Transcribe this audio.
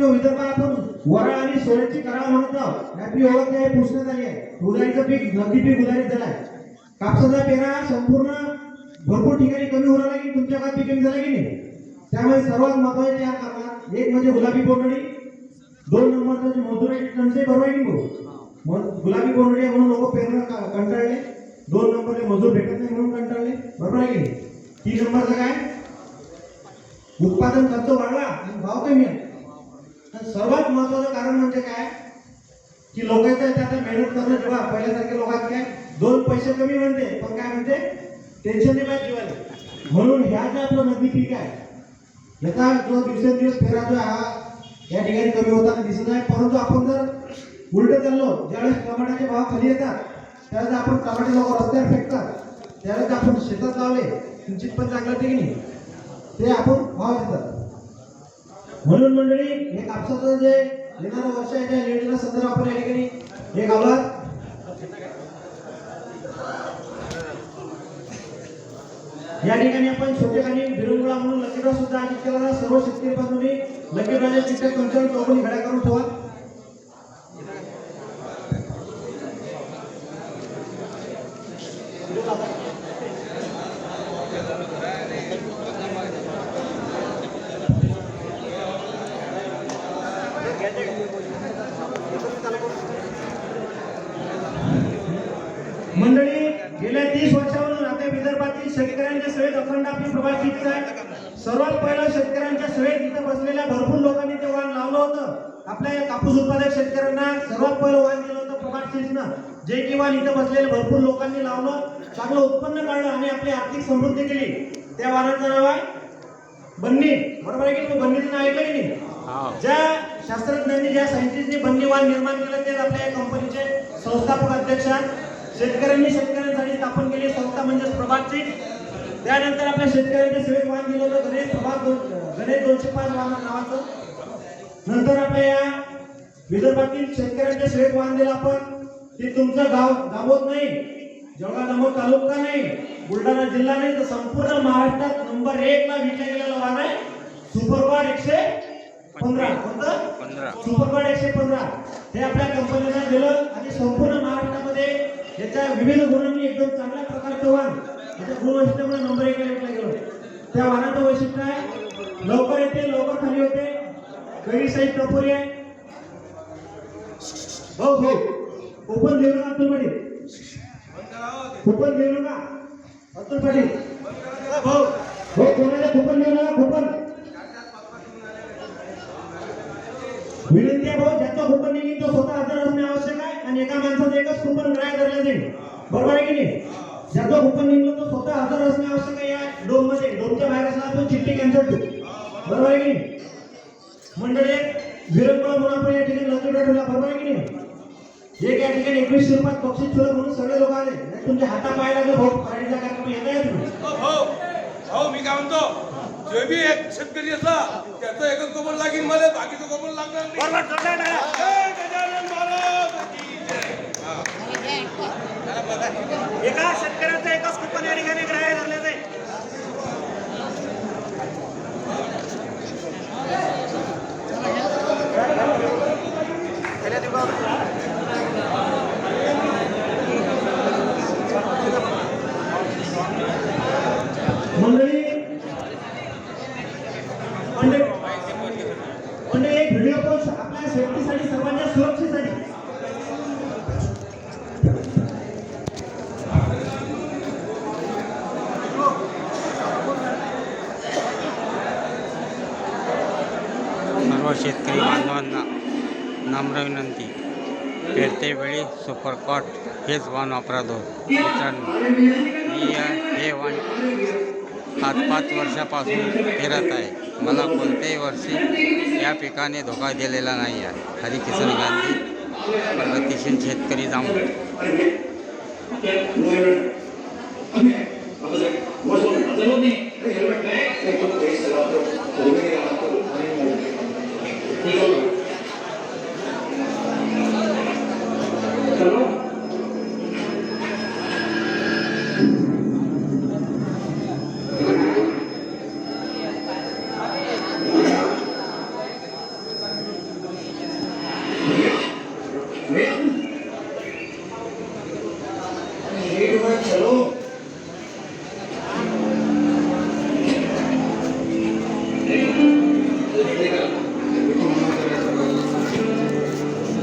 किंवा विदर्भात आपण वरा आणि सोयाची करार म्हणत आहोत. याची ओळख आहे पुसण्यात आली आहे. उधारीचं पीक नगदी पीक उधारीत झालं आहे. कापसाचा पेरा संपूर्ण भरपूर ठिकाणी कमी होणार आहे की तुमच्या गावात पीक कमी झालं की नाही. त्यामुळे सर्वात महत्त्वाचे चार कारण, एक म्हणजे गुलाबी बोंडअळी, दोन नंबरचं मजुरी टंचाई बरोबर आहे की मग गुलाबी बोंडअळी म्हणून लोक पेरणं कंटाळले, दोन नंबरचे मजूर भेटत नाही म्हणून कंटाळले, बरोबर आहे की नाही. तीन नंबरचं काय, उत्पादन खर्च वाढला आणि भाव कमी आहे. सर्वात महत्वाचं कारण म्हणजे काय की लोकांचं आता मेहनत करणं, जेव्हा पहिल्यासारखे लोकांना काय दोन पैसे कमी म्हणते पण काय म्हणते टेन्शन नाही पाहिजे जीवाला. म्हणून ह्या जे आपलं नगदी पीक आहे याचा जो दिवसेंदिवस फेरा जो हा या ठिकाणी कमी होताना दिसत आहे. परंतु आपण जर उलट चाललो, ज्यावेळेस टमाट्याचे भाव खाली येतात त्यावेळेस आपण टमाटे लोक रस्त्यावर फेकतात, त्यावेळेस आपण शेतात लावले किंचित पण चांगलं ते की नाही ते आपण भाव देतात. म्हणून मंडळी हे कापसाचं जे येणारं वर्ष आहे त्या योजना संदर्भात आपण या ठिकाणी हे गावात या ठिकाणी आपण छोटेखानी विरंगुळा म्हणून लकीड्रॉ सुद्धा आयोजित केला. सर्व शेतकरी बांधवांनी लकीड्रॉच्या चिठ्ठ्या तुमच्या चौकोनी घड्या करून ठेवा. मंडळी गेल्या 30 वर्षावरून आता विदर्भातील शेतकऱ्यांच्या सेवेत अखंड आपली प्रभात फिरत आहे. सर्वात पहिलं शेतकऱ्यांच्या सेवेत इथं बसलेल्या भरपूर लोकांनी ते वाण लावलं होतं. आपल्या कापूस उत्पादक शेतकऱ्यांना सर्वात पहिलं वाण दिलं होतं प्रभात फिरनं, जे की वाण इथं बसलेल्या भरपूर लोकांनी लावलं, चांगलं उत्पन्न काढलं आणि आपली आर्थिक समृद्धी केली. त्या वाणाचं नाव आहे बन्नी, बरोबर आहे की बन्नीचं नाव ऐकलं की नाही. ज्या शास्त्रज्ञांनी ज्या सायंटिस्टनी बन्नी वाण निर्माण केलं ते आपल्या या कंपनीचे संस्थापक अध्यक्ष शेतकऱ्यांनी शेतकऱ्यांसाठी स्थापन केली संस्था म्हणजेच प्रभातची. त्यानंतर आपल्या शेतकऱ्यांच्या सेवेत वाण दिलं होतं गणेश 205 नावाचं. नंतर आपल्या या विदर्भातील शेतकऱ्यांच्या सेवेत वाण दिलं आपण. ते तुमचं गाव दामोद नाही, जळगाव दामोद तालुका नाही, बुलढाणा जिल्हा नाही, तर संपूर्ण महाराष्ट्रात नंबर 1 ला विकल्या गेलेलं वाण आहे सुपरगॉड 115. कोणतं सुपरगॉड 115 हे आपल्या कंपनीने दिलं आणि संपूर्ण महाराष्ट्रामध्ये याच्या विविध गुणांनी एकदम चांगल्या प्रकारचं वाण याच्या गुणवत्तेमुळे नंबर 1 ला विकलं गेलं. त्या वाणाचं वैशिष्ट्य आहे लवकर येते, लवकर खाली होते, गैरी साईज टपोरी आहे. भाऊ भाऊ ओपन घेऊ नका अतुल पाटील, कुपन घेऊ नका अतुल पाटील. भाऊ भाऊ कोणाला कुपन घेऊ नका, कुपन विनंती आहे भाऊ. ज्याचा कुपन निघेल तो स्वतः हजर असणे आवश्यक आहे आणि एका माणसाचं एकच कुपन ग्राह्य धरलं जाईल, बरोबर आहे की नाही. ज्याचा कुपन निघलं तो स्वतः हजर असणे आवश्यक आहे. या डोम मध्ये डोमच्या बाहेर असला तो चिठ्ठी कॅन्सल ठेवू, बरोबर आहे की नाही. मंडळी विरंगुळा म्हणून आपण या ठिकाणी लकीड्रॉ ठेवला, बरोबर आहे की नाही. एक या ठिकाणी 21 रुपयात बक्षीस ठेवलं म्हणून सगळे लोक आले. तुमच्या हाता पाय लागले भाऊ, पार्टीचा कार्यक्रम येत आहे तुम्ही. भाऊ मी काय म्हणतो, जे बी एक शेतकरी असला त्याचं एकच कोपन लागेल, मला बाकीचं कोपन लागणार नाही. एका शेतकऱ्याचं एकच कुपन या ठिकाणी ग्राह्य धरले जाईल. मंडळी एक व्हिडिओ पोस्ट आपल्या सेफ्टीसाठी सर्वांच्या सुरक्षेसाठी सर्व शेतकरी बांधवांना नम्र विनंती, पेरते वेळी सुपरकॉट हेच वाण वापरावं मित्रांनो. मी हे वाण 5 वर्षापासून पेरत आहे. मला कोणत्याही वर्षी या पिकाने धोका दिलेला नाही आहे. हरिकिशन गांधी, प्रगतिशील शेतकरी जांभूळ.